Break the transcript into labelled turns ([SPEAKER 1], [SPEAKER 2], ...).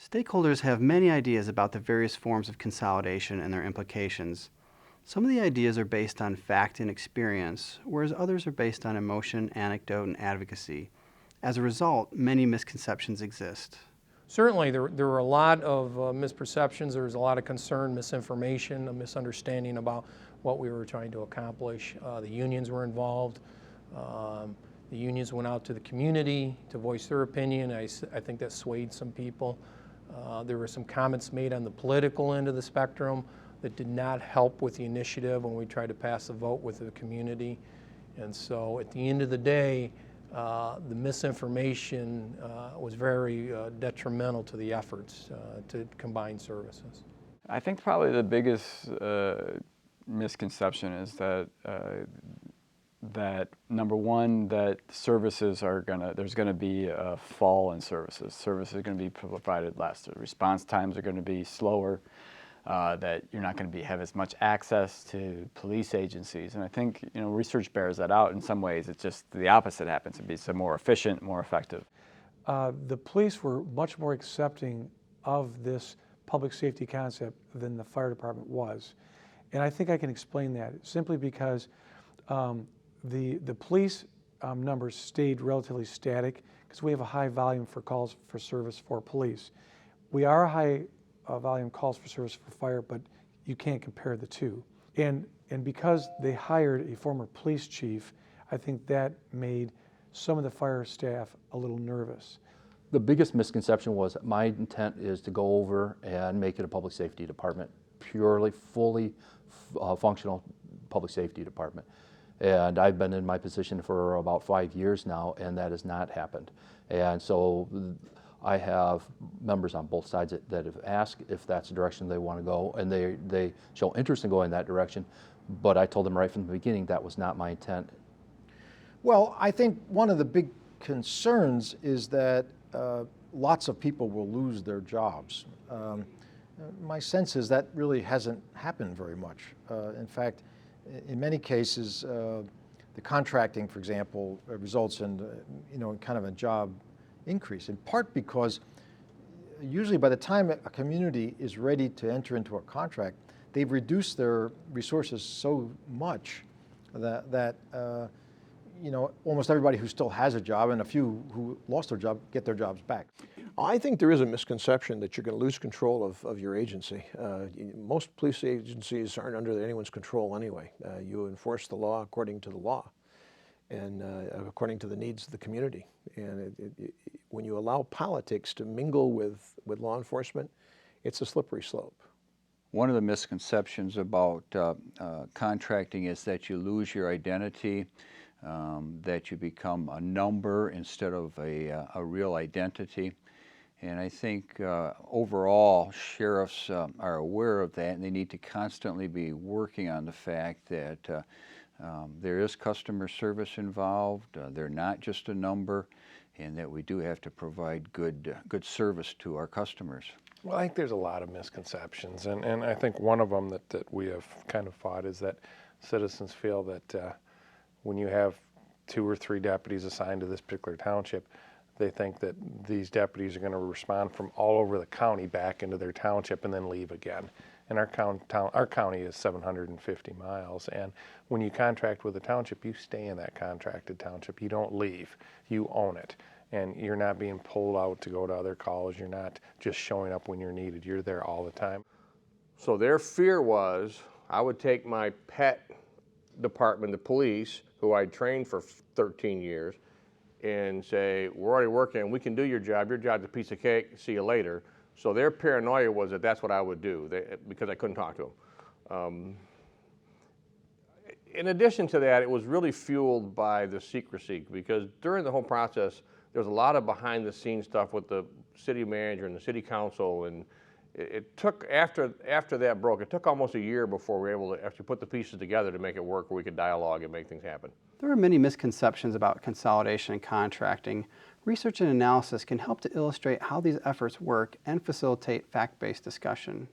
[SPEAKER 1] Stakeholders have many ideas about the various forms of consolidation and their implications. Some of the ideas are based on fact and experience, whereas others are based on emotion, anecdote, and advocacy. As a result, many misconceptions exist.
[SPEAKER 2] Certainly, there were a lot of misperceptions. There was a lot of concern, misinformation, a misunderstanding about what we were trying to accomplish. The unions were involved. The unions went out to the community to voice their opinion. I think that swayed some people. There were some comments made on the political end of the spectrum that did not help with the initiative when we tried to pass a vote with the community. And so at the end of the day, the misinformation was very detrimental to the efforts to combine services.
[SPEAKER 3] I think probably the biggest misconception is that number one, that services there's gonna be a fall in services. Services are gonna be provided less. The response times are gonna be slower. That you're not going to have as much access to police agencies. And I think, research bears that out. In some ways, it's just the opposite happens. It'd be so more efficient, more effective.
[SPEAKER 4] The police were much more accepting of this public safety concept than the fire department was. And I think I can explain that simply because the police numbers stayed relatively static because we have a high volume for calls for service for police. We are a high volume calls for service for fire, but you can't compare the two. And because they hired a former police chief, I think that made some of the fire staff a little nervous.
[SPEAKER 5] The biggest misconception was that my intent is to go over and make it a public safety department, purely, fully functional public safety department. And I've been in my position for about 5 years now, and that has not happened. And so I have members on both sides that have asked if that's the direction they want to go, and they show interest in going that direction, but I told them right from the beginning that was not my intent.
[SPEAKER 6] Well, I think one of the big concerns is that lots of people will lose their jobs. My sense is that really hasn't happened very much. In fact, in many cases, the contracting, for example, results in kind of a job increase, in part because usually by the time a community is ready to enter into a contract, they've reduced their resources so much that almost everybody who still has a job and a few who lost their job get their jobs back.
[SPEAKER 7] I think there is a misconception that you're going to lose control of your agency. Most police agencies aren't under anyone's control anyway. You enforce the law according to the law and according to the needs of the community. And when you allow politics to mingle with law enforcement, it's a slippery slope.
[SPEAKER 8] One of the misconceptions about contracting is that you lose your identity, that you become a number instead of a real identity. And I think overall, sheriffs are aware of that, and they need to constantly be working on the fact that there is customer service involved, they're not just a number, and that we do have to provide good service to our customers.
[SPEAKER 9] Well, I think there's a lot of misconceptions, and I think one of them that we have kind of fought is that citizens feel that when you have 2 or 3 deputies assigned to this particular township, they think that these deputies are going to respond from all over the county back into their township and then leave again. And our county is 750 miles, and when you contract with a township, you stay in that contracted township. You don't leave. You own it, and you're not being pulled out to go to other calls. You're not just showing up when you're needed. You're there all the time.
[SPEAKER 10] So their fear was I would take my pet department, the police, who I'd trained for 13 years, and say, we're already working, we can do your job. Your job's a piece of cake, see you later. So their paranoia was that that's what I would do because I couldn't talk to them. In addition to that, it was really fueled by the secrecy, because during the whole process, there was a lot of behind the scenes stuff with the city manager and the city council, and it took, after that broke, it took almost a year before we were able to actually put the pieces together to make it work, where we could dialogue and make things happen.
[SPEAKER 1] There are many misconceptions about consolidation and contracting. Research and analysis can help to illustrate how these efforts work and facilitate fact-based discussion.